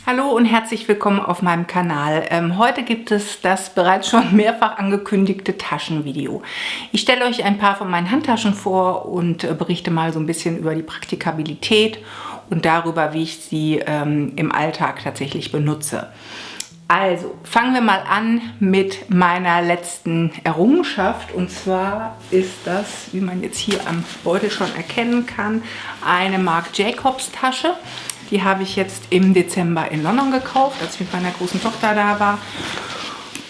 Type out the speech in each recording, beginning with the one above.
Hallo und herzlich willkommen auf meinem Kanal. Heute gibt es das bereits schon mehrfach angekündigte Taschenvideo. Ich stelle euch ein paar von meinen Handtaschen vor und berichte mal so ein bisschen über die Praktikabilität und darüber, wie ich sie im Alltag tatsächlich benutze. Also fangen wir mal an mit meiner letzten Errungenschaft, und zwar ist das, wie man jetzt hier am Beutel schon erkennen kann, eine Marc Jacobs Tasche. Die habe ich jetzt im Dezember in London gekauft, als ich mit meiner großen Tochter da war.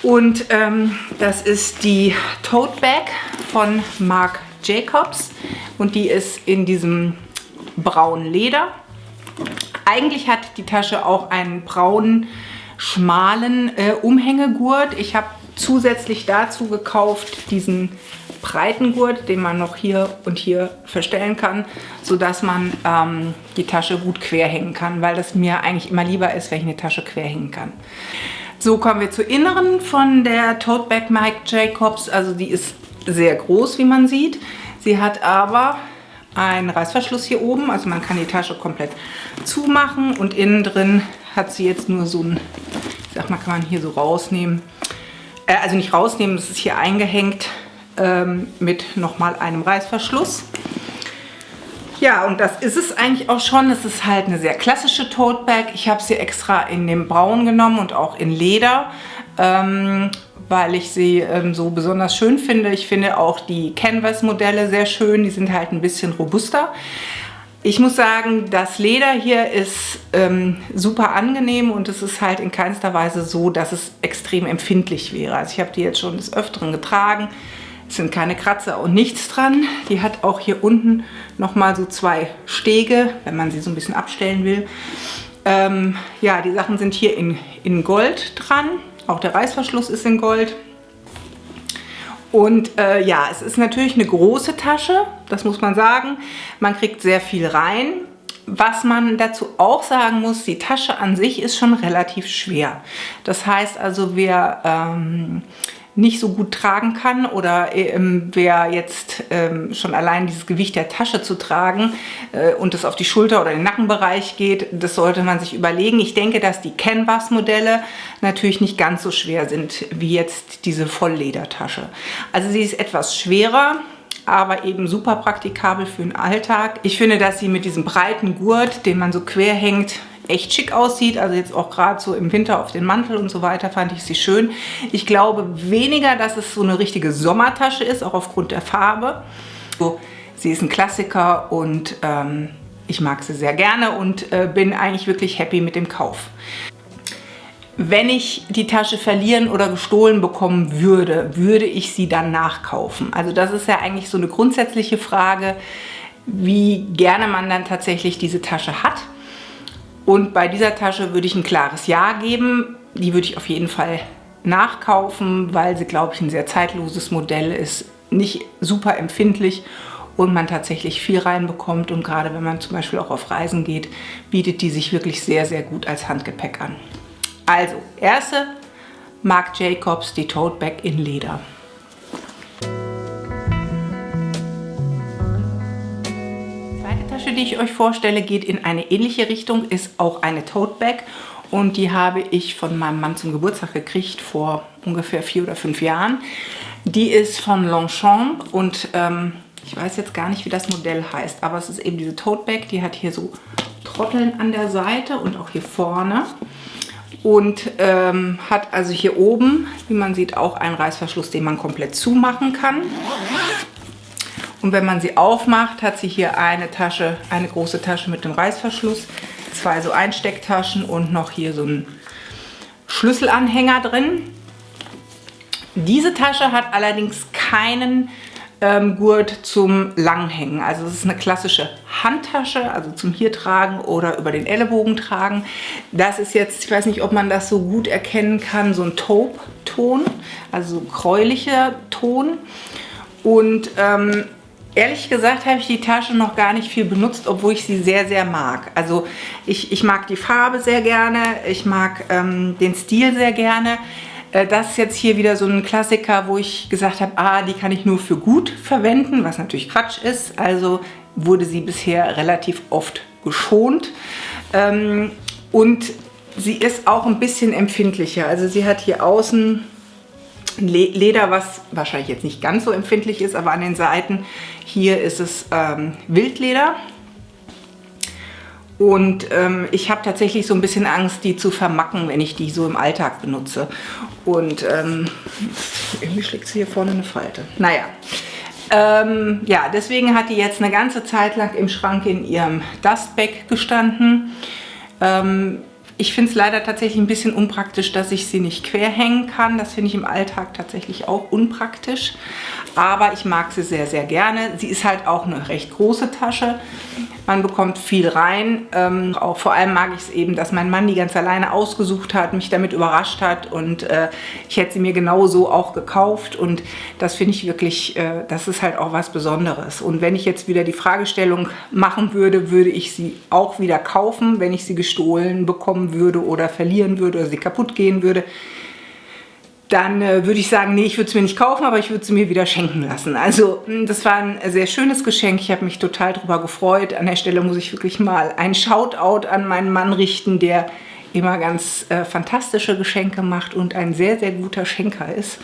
Und das ist die Tote Bag von Marc Jacobs und die ist in diesem braunen Leder. Eigentlich hat die Tasche auch einen braunen, schmalen Umhängegurt. Ich habe zusätzlich dazu gekauft diesen breiten Gurt, den man noch hier und hier verstellen kann, sodass man die Tasche gut quer hängen kann, weil das mir eigentlich immer lieber ist, wenn ich eine Tasche quer hängen kann. So kommen wir zur Inneren von der Tote Bag Marc Jacobs. Also die ist sehr groß, wie man sieht. Sie hat aber einen Reißverschluss hier oben, also man kann die Tasche komplett zumachen und innen drin hat sie jetzt nur so ein, ich sag mal, kann man hier so rausnehmen. Also nicht rausnehmen, das ist hier eingehängt mit nochmal einem Reißverschluss. Ja, und das ist es eigentlich auch schon. Es ist halt eine sehr klassische Tote Bag. Ich habe sie extra in dem Braun genommen und auch in Leder, weil ich sie so besonders schön finde. Ich finde auch die Canvas-Modelle sehr schön. Die sind halt ein bisschen robuster. Ich muss sagen, das Leder hier ist super angenehm und es ist halt in keinster Weise so, dass es extrem empfindlich wäre. Also ich habe die jetzt schon des Öfteren getragen. Es sind keine Kratzer und nichts dran. Die hat auch hier unten nochmal so zwei Stege, wenn man sie so ein bisschen abstellen will. Ja, die Sachen sind hier in Gold dran. Auch der Reißverschluss ist in Gold. Und ja, es ist natürlich eine große Tasche, das muss man sagen. Man kriegt sehr viel rein. Was man dazu auch sagen muss, die Tasche an sich ist schon relativ schwer. Das heißt also, wer nicht so gut tragen kann oder wer jetzt schon allein dieses Gewicht der Tasche zu tragen und es auf die Schulter oder den Nackenbereich geht, das sollte man sich überlegen. Ich denke, dass die Canvas-Modelle natürlich nicht ganz so schwer sind wie jetzt diese Vollledertasche. Also sie ist etwas schwerer, aber eben super praktikabel für den Alltag. Ich finde, dass sie mit diesem breiten Gurt, den man so quer hängt, echt schick aussieht. Also jetzt auch gerade so im Winter auf den Mantel und so weiter fand ich sie schön. Ich glaube weniger, dass es so eine richtige Sommertasche ist, auch aufgrund der Farbe. So, sie ist ein Klassiker und ich mag sie sehr gerne und bin eigentlich wirklich happy mit dem Kauf. Wenn ich die Tasche verlieren oder gestohlen bekommen würde, würde ich sie dann nachkaufen? Also das ist ja eigentlich so eine grundsätzliche Frage, wie gerne man dann tatsächlich diese Tasche hat. Und bei dieser Tasche würde ich ein klares Ja geben. Die würde ich auf jeden Fall nachkaufen, weil sie, glaube ich, ein sehr zeitloses Modell ist, nicht super empfindlich und man tatsächlich viel reinbekommt. Und gerade wenn man zum Beispiel auch auf Reisen geht, bietet die sich wirklich sehr, sehr gut als Handgepäck an. Also, erste Marc Jacobs, die Tote Bag in Leder. Die ich euch vorstelle, geht in eine ähnliche Richtung, ist auch eine Tote Bag und die habe ich von meinem Mann zum Geburtstag gekriegt vor ungefähr 4 oder 5 Jahren. Die ist von Longchamp und ich weiß jetzt gar nicht, wie das Modell heißt, aber es ist eben diese Tote Bag, die hat hier so Trotteln an der Seite und auch hier vorne und hat also hier oben, wie man sieht, auch einen Reißverschluss, den man komplett zumachen kann. Und wenn man sie aufmacht, hat sie hier eine Tasche, eine große Tasche mit dem Reißverschluss, 2 so Einstecktaschen und noch hier so einen Schlüsselanhänger drin. Diese Tasche hat allerdings keinen Gurt zum Langhängen. Also es ist eine klassische Handtasche, also zum hier tragen oder über den Ellenbogen tragen. Das ist jetzt, ich weiß nicht, ob man das so gut erkennen kann, so ein Taupe-Ton, also so gräulicher Ton. Und ehrlich gesagt habe ich die Tasche noch gar nicht viel benutzt, obwohl ich sie sehr, sehr mag. Also ich mag die Farbe sehr gerne, ich mag den Stil sehr gerne. Das ist jetzt hier wieder so ein Klassiker, wo ich gesagt habe, die kann ich nur für gut verwenden, was natürlich Quatsch ist. Also wurde sie bisher relativ oft geschont. Und sie ist auch ein bisschen empfindlicher. Also sie hat hier außen Leder, was wahrscheinlich jetzt nicht ganz so empfindlich ist, aber an den Seiten hier ist es Wildleder. Und ich habe tatsächlich so ein bisschen Angst, die zu vermacken, wenn ich die so im Alltag benutze. Und irgendwie schlägt sie hier vorne eine Falte. Naja, ja, deswegen hat die jetzt eine ganze Zeit lang im Schrank in ihrem Dustbag gestanden. Ich finde es leider tatsächlich ein bisschen unpraktisch, dass ich sie nicht quer hängen kann. Das finde ich im Alltag tatsächlich auch unpraktisch. Aber ich mag sie sehr, sehr gerne. Sie ist halt auch eine recht große Tasche. Man bekommt viel rein. Auch vor allem mag ich es eben, dass mein Mann die ganz alleine ausgesucht hat, mich damit überrascht hat. Und ich hätte sie mir genauso auch gekauft. Und das finde ich wirklich, das ist halt auch was Besonderes. Und wenn ich jetzt wieder die Fragestellung machen würde, würde ich sie auch wieder kaufen, wenn ich sie gestohlen bekommen würde oder verlieren würde oder sie kaputt gehen würde. Dann würde ich sagen, nee, ich würde es mir nicht kaufen, aber ich würde sie mir wieder schenken lassen. Also das war ein sehr schönes Geschenk. Ich habe mich total darüber gefreut. An der Stelle muss ich wirklich mal ein Shoutout an meinen Mann richten, der immer ganz fantastische Geschenke macht und ein sehr, sehr guter Schenker ist.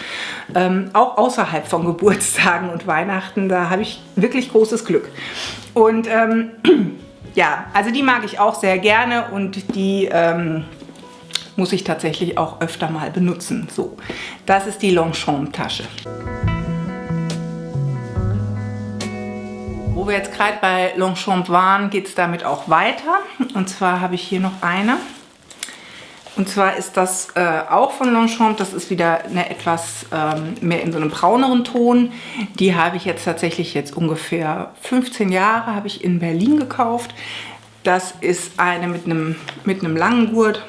Auch außerhalb von Geburtstagen und Weihnachten, da habe ich wirklich großes Glück. Und ja, also die mag ich auch sehr gerne und die muss ich tatsächlich auch öfter mal benutzen. So, das ist die Longchamp-Tasche. Wo wir jetzt gerade bei Longchamp waren, geht es damit auch weiter. Und zwar habe ich hier noch eine. Und zwar ist das auch von Longchamp. Das ist wieder eine etwas mehr in so einem brauneren Ton. Die habe ich jetzt tatsächlich ungefähr 15 Jahre habe ich in Berlin gekauft. Das ist eine mit einem langen Gurt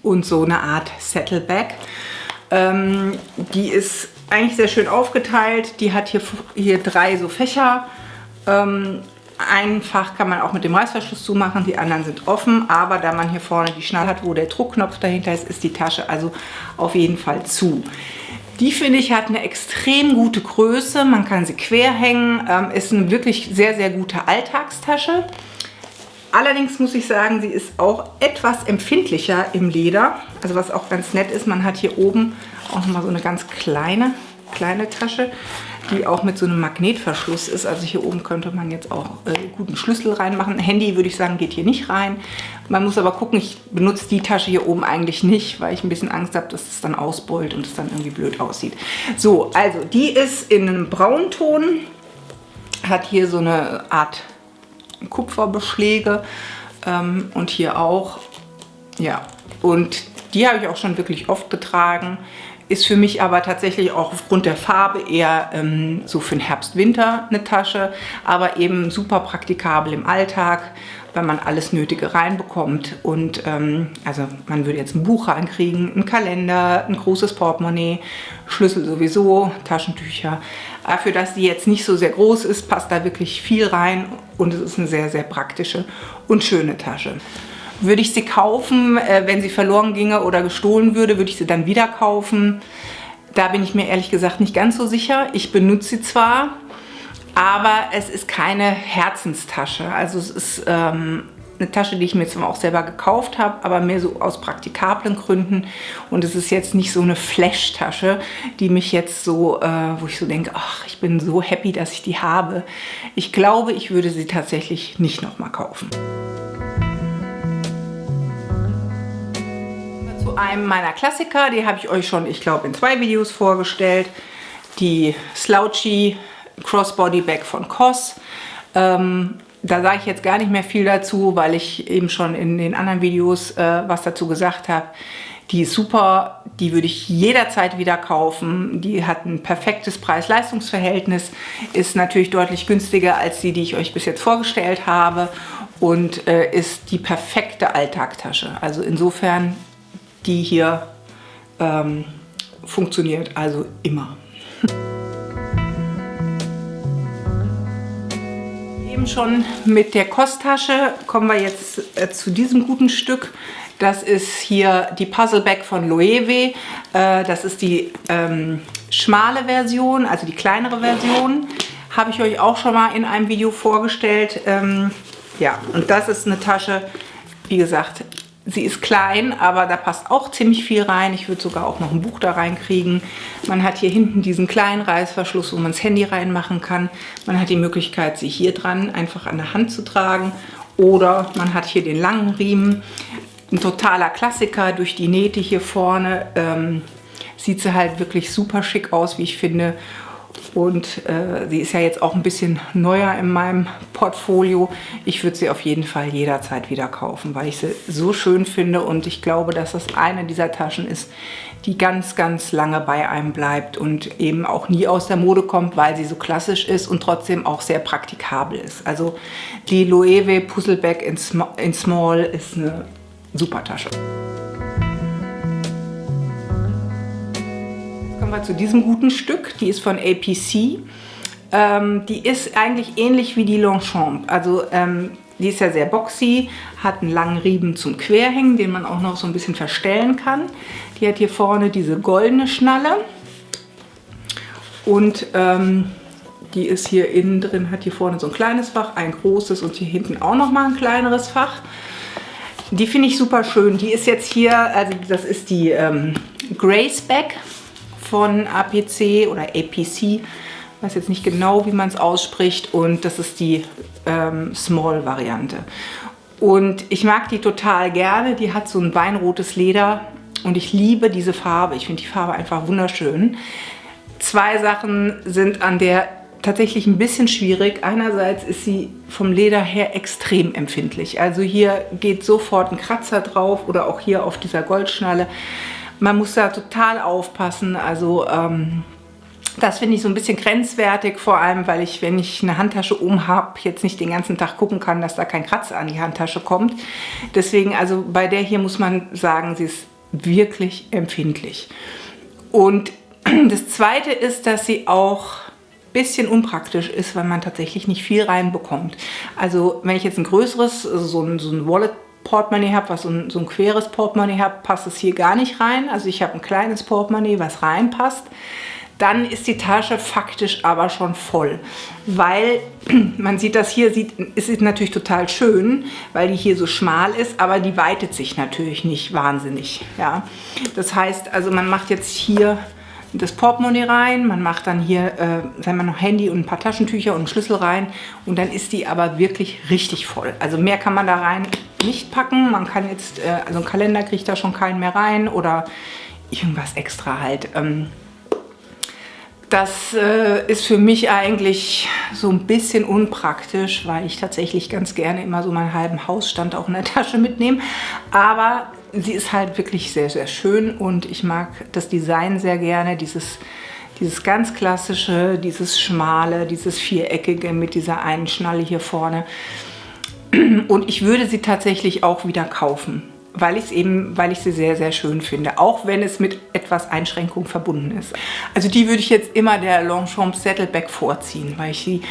und so eine Art Saddleback. Die ist eigentlich sehr schön aufgeteilt. Die hat hier 3 so Fächer. Ein Fach kann man auch mit dem Reißverschluss zumachen, die anderen sind offen. Aber da man hier vorne die Schnalle hat, wo der Druckknopf dahinter ist, ist die Tasche also auf jeden Fall zu. Die, finde ich, hat eine extrem gute Größe. Man kann sie quer hängen. Ist eine wirklich sehr, sehr gute Alltagstasche. Allerdings muss ich sagen, sie ist auch etwas empfindlicher im Leder. Also was auch ganz nett ist, man hat hier oben auch nochmal so eine ganz kleine Tasche, die auch mit so einem Magnetverschluss ist. Also hier oben könnte man jetzt auch guten Schlüssel reinmachen. Handy würde ich sagen, geht hier nicht rein. Man muss aber gucken, ich benutze die Tasche hier oben eigentlich nicht, weil ich ein bisschen Angst habe, dass es dann ausbeult und es dann irgendwie blöd aussieht. So, also die ist in einem Braunton, hat hier so eine Art Kupferbeschläge und hier auch, ja, und die habe ich auch schon wirklich oft getragen, ist für mich aber tatsächlich auch aufgrund der Farbe eher so für den Herbst-Winter eine Tasche, aber eben super praktikabel im Alltag, weil man alles Nötige reinbekommt und also man würde jetzt ein Buch reinkriegen, einen Kalender, ein großes Portemonnaie, Schlüssel sowieso, Taschentücher. Dafür, dass die jetzt nicht so sehr groß ist, passt da wirklich viel rein und es ist eine sehr, sehr praktische und schöne Tasche. Würde ich sie kaufen, wenn sie verloren ginge oder gestohlen würde, würde ich sie dann wieder kaufen? Da bin ich mir ehrlich gesagt nicht ganz so sicher. Ich benutze sie zwar, aber es ist keine Herzenstasche. Also es ist eine Tasche, die ich mir zwar auch selber gekauft habe, aber mehr so aus praktikablen Gründen. Und es ist jetzt nicht so eine Flash-Tasche, die mich jetzt so, wo ich so denke, ach, ich bin so happy, dass ich die habe. Ich glaube, ich würde sie tatsächlich nicht nochmal kaufen. Zu einem meiner Klassiker, die habe ich euch schon, ich glaube, in 2 Videos vorgestellt. Die Slouchy Crossbody Bag von COS. Da sage ich jetzt gar nicht mehr viel dazu, weil ich eben schon in den anderen Videos was dazu gesagt habe. Die ist super, die würde ich jederzeit wieder kaufen. Die hat ein perfektes Preis-Leistungs-Verhältnis, ist natürlich deutlich günstiger als die ich euch bis jetzt vorgestellt habe und ist die perfekte Alltagstasche. Also insofern, die hier funktioniert also immer. Eben schon mit der COS-Tasche kommen wir jetzt zu diesem guten Stück. Das ist hier die Puzzle Bag von Loewe. Das ist die schmale Version, also die kleinere Version. Habe ich euch auch schon mal in einem Video vorgestellt. Ja, und das ist eine Tasche, wie gesagt, Sie ist klein, aber da passt auch ziemlich viel rein. Ich würde sogar auch noch ein Buch da reinkriegen. Man hat hier hinten diesen kleinen Reißverschluss, wo man das Handy reinmachen kann. Man hat die Möglichkeit, sie hier dran einfach an der Hand zu tragen. Oder man hat hier den langen Riemen. Ein totaler Klassiker durch die Nähte hier vorne. Sieht sie halt wirklich super schick aus, wie ich finde. Und sie ist ja jetzt auch ein bisschen neuer in meinem Portfolio. Ich würde sie auf jeden Fall jederzeit wieder kaufen, weil ich sie so schön finde. Und ich glaube, dass das eine dieser Taschen ist, die ganz, ganz lange bei einem bleibt und eben auch nie aus der Mode kommt, weil sie so klassisch ist und trotzdem auch sehr praktikabel ist. Also die Loewe Puzzle Bag in Small ist eine super Tasche. Kommen wir zu diesem guten Stück. Die ist von APC. Die ist eigentlich ähnlich wie die Longchamp. Also die ist ja sehr boxy, hat einen langen Riemen zum Querhängen, den man auch noch so ein bisschen verstellen kann. Die hat hier vorne diese goldene Schnalle und die ist hier innen drin, hat hier vorne so ein kleines Fach, ein großes und hier hinten auch noch mal ein kleineres Fach. Die finde ich super schön. Die ist jetzt hier, also das ist die Grace Bag von APC oder APC. Ich weiß jetzt nicht genau, wie man es ausspricht. Und das ist die Small-Variante. Und ich mag die total gerne. Die hat so ein weinrotes Leder und ich liebe diese Farbe. Ich finde die Farbe einfach wunderschön. Zwei Sachen sind an der tatsächlich ein bisschen schwierig. Einerseits ist sie vom Leder her extrem empfindlich. Also hier geht sofort ein Kratzer drauf oder auch hier auf dieser Goldschnalle. Man muss da total aufpassen. Also das finde ich so ein bisschen grenzwertig, vor allem, weil ich, wenn ich eine Handtasche habe, jetzt nicht den ganzen Tag gucken kann, dass da kein Kratzer an die Handtasche kommt. Deswegen, also bei der hier muss man sagen, sie ist wirklich empfindlich. Und das Zweite ist, dass sie auch ein bisschen unpraktisch ist, weil man tatsächlich nicht viel reinbekommt. Also wenn ich jetzt ein größeres, so ein Wallet-Portemonnaie habe, was so ein queres Portemonnaie habe, passt es hier gar nicht rein. Also ich habe ein kleines Portemonnaie, was reinpasst. Dann ist die Tasche faktisch aber schon voll, weil man sieht das hier, es ist natürlich total schön, weil die hier so schmal ist, aber die weitet sich natürlich nicht wahnsinnig. Ja? Das heißt, also man macht jetzt hier das Portemonnaie rein, man macht dann hier sagen wir noch Handy und ein paar Taschentücher und einen Schlüssel rein und dann ist die aber wirklich richtig voll. Also mehr kann man da rein nicht packen, man kann jetzt, also ein Kalender kriegt da schon keinen mehr rein oder irgendwas extra halt. Das ist für mich eigentlich so ein bisschen unpraktisch, weil ich tatsächlich ganz gerne immer so meinen halben Hausstand auch in der Tasche mitnehme. Aber sie ist halt wirklich sehr, sehr schön und ich mag das Design sehr gerne. Dieses ganz klassische, dieses schmale, dieses viereckige mit dieser einen Schnalle hier vorne. Und ich würde sie tatsächlich auch wieder kaufen, weil ich sie sehr, sehr schön finde, auch wenn es mit etwas Einschränkung verbunden ist. Also die würde ich jetzt immer der Longchamp Saddleback vorziehen, weil ich sie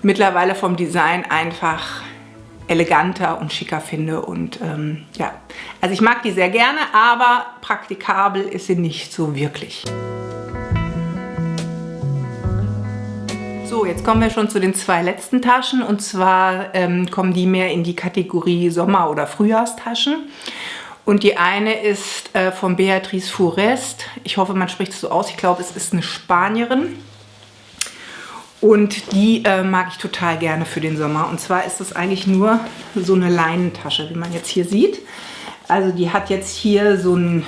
mittlerweile vom Design einfach eleganter und schicker finde. Und ja, also ich mag die sehr gerne, aber praktikabel ist sie nicht so wirklich. So, jetzt kommen wir schon zu den zwei letzten Taschen und zwar kommen die mehr in die Kategorie Sommer- oder Frühjahrstaschen. Und die eine ist von Beatrice Fourest. Ich hoffe, man spricht es so aus. Ich glaube, es ist eine Spanierin. Und die mag ich total gerne für den Sommer. Und zwar ist das eigentlich nur so eine Leinentasche, wie man jetzt hier sieht. Also die hat jetzt hier so einen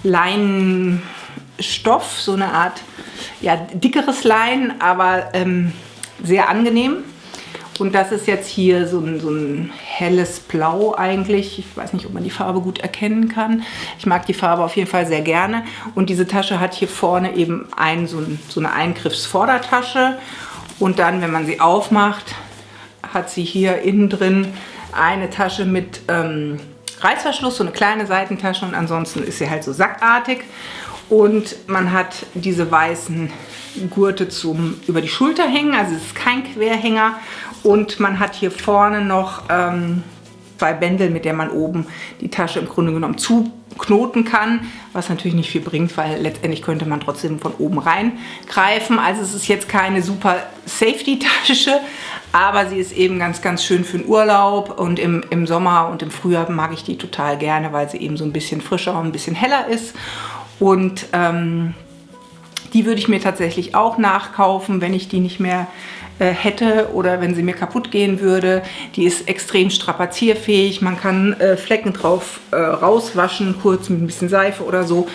Leinenstoff, so eine Art ja, dickeres Leinen, aber sehr angenehm. Und das ist jetzt hier so ein helles Blau eigentlich. Ich weiß nicht, ob man die Farbe gut erkennen kann. Ich mag die Farbe auf jeden Fall sehr gerne. Und diese Tasche hat hier vorne eben so eine Eingriffsvordertasche. Und dann, wenn man sie aufmacht, hat sie hier innen drin eine Tasche mit Reißverschluss, so eine kleine Seitentasche. Und ansonsten ist sie halt so sackartig. Und man hat diese weißen Gurte zum über die Schulter hängen, also es ist kein Querhänger. Und man hat hier vorne noch zwei Bändel, mit denen man oben die Tasche im Grunde genommen zuknoten kann, was natürlich nicht viel bringt, weil letztendlich könnte man trotzdem von oben reingreifen. Also es ist jetzt keine super Safety-Tasche, aber sie ist eben ganz, ganz schön für den Urlaub und im Sommer und im Frühjahr mag ich die total gerne, weil sie eben so ein bisschen frischer und ein bisschen heller ist. Und die würde ich mir tatsächlich auch nachkaufen, wenn ich die nicht mehr hätte oder wenn sie mir kaputt gehen würde. Die ist extrem strapazierfähig, man kann Flecken drauf rauswaschen, kurz mit ein bisschen Seife oder so.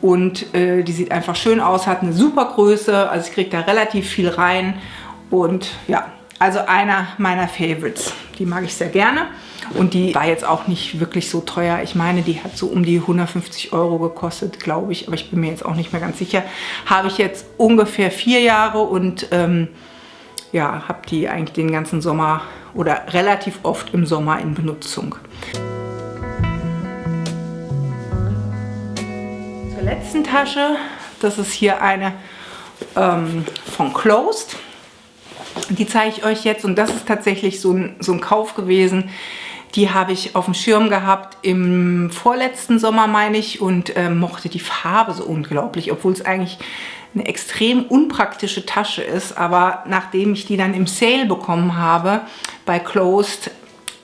Und die sieht einfach schön aus, hat eine super Größe, also ich kriege da relativ viel rein. Und ja, also einer meiner Favorites, die mag ich sehr gerne. Und die war jetzt auch nicht wirklich so teuer. Ich meine, die hat so um die 150 € gekostet, glaube ich. Aber ich bin mir jetzt auch nicht mehr ganz sicher. Habe ich jetzt ungefähr 4 Jahre und ja, habe die eigentlich den ganzen Sommer oder relativ oft im Sommer in Benutzung. Zur letzten Tasche, das ist hier eine von Closed. Die zeige ich euch jetzt und das ist tatsächlich so ein Kauf gewesen. Die habe ich auf dem Schirm gehabt im vorletzten Sommer, meine ich, und mochte die Farbe so unglaublich, obwohl es eigentlich eine extrem unpraktische Tasche ist. Aber nachdem ich die dann im Sale bekommen habe bei Closed,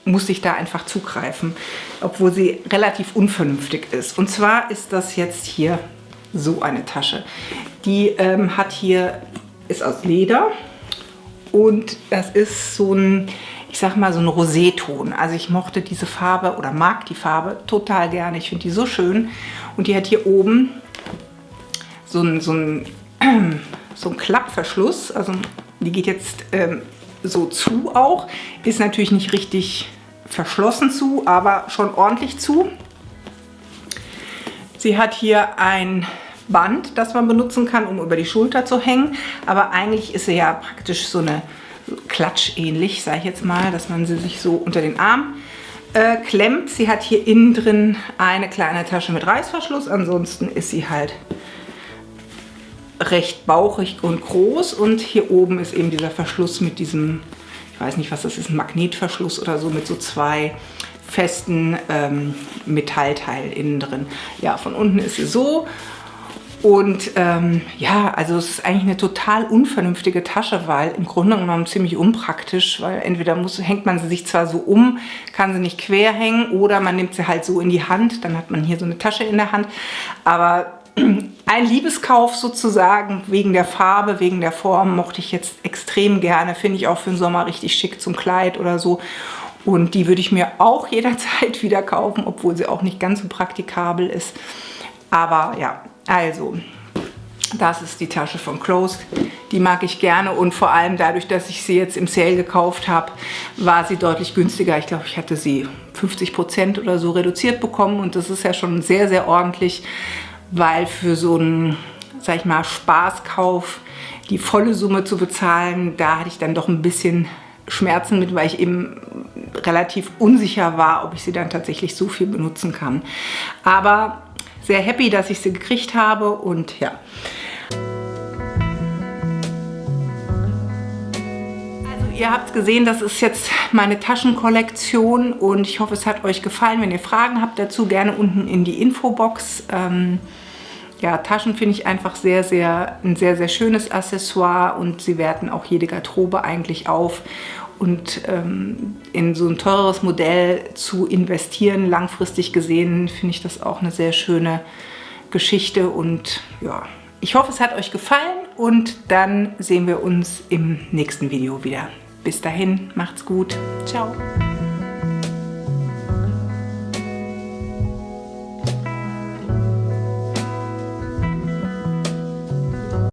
musste ich da einfach zugreifen, obwohl sie relativ unvernünftig ist. Und zwar ist das jetzt hier so eine Tasche. Die ist aus Leder und das ist so ein, ich sag mal, so ein Roséton. Also ich mochte diese Farbe oder mag die Farbe total gerne. Ich finde die so schön. Und die hat hier oben so ein Klappverschluss. Also die geht jetzt so zu auch. Ist natürlich nicht richtig verschlossen zu, aber schon ordentlich zu. Sie hat hier ein Band, das man benutzen kann, um über die Schulter zu hängen. Aber eigentlich ist sie ja praktisch so eine Klatsch ähnlich, sage ich jetzt mal, dass man sie sich so unter den Arm klemmt. Sie hat hier innen drin eine kleine Tasche mit Reißverschluss. Ansonsten ist sie halt recht bauchig und groß. Und hier oben ist eben dieser Verschluss mit diesem, ich weiß nicht, was das ist, ein Magnetverschluss oder so, mit so 2 festen Metallteilen innen drin. Ja, von unten ist sie so. Und ja, also es ist eigentlich eine total unvernünftige Tasche, weil im Grunde genommen ziemlich unpraktisch, weil entweder hängt man sie sich zwar so um, kann sie nicht quer hängen, oder man nimmt sie halt so in die Hand, dann hat man hier so eine Tasche in der Hand. Aber ein Liebeskauf sozusagen, wegen der Farbe, wegen der Form, mochte ich jetzt extrem gerne, finde ich auch für den Sommer richtig schick zum Kleid oder so. Und die würde ich mir auch jederzeit wieder kaufen, obwohl sie auch nicht ganz so praktikabel ist. Aber ja, also, das ist die Tasche von Closed. Die mag ich gerne und vor allem dadurch, dass ich sie jetzt im Sale gekauft habe, war sie deutlich günstiger. Ich glaube, ich hatte sie 50% oder so reduziert bekommen und das ist ja schon sehr, sehr ordentlich, weil für so einen, sag ich mal, Spaßkauf die volle Summe zu bezahlen, da hatte ich dann doch ein bisschen Schmerzen mit, weil ich eben relativ unsicher war, ob ich sie dann tatsächlich so viel benutzen kann. Aber sehr happy, dass ich sie gekriegt habe und ja. Also ihr habt gesehen, das ist jetzt meine Taschenkollektion und ich hoffe, es hat euch gefallen. Wenn ihr Fragen habt dazu, gerne unten in die Infobox. Ja, Taschen finde ich einfach ein sehr, sehr schönes Accessoire und sie werten auch jede Garderobe eigentlich auf. Und in so ein teures Modell zu investieren, langfristig gesehen, finde ich das auch eine sehr schöne Geschichte. Und ja, ich hoffe, es hat euch gefallen und dann sehen wir uns im nächsten Video wieder. Bis dahin, macht's gut. Ciao.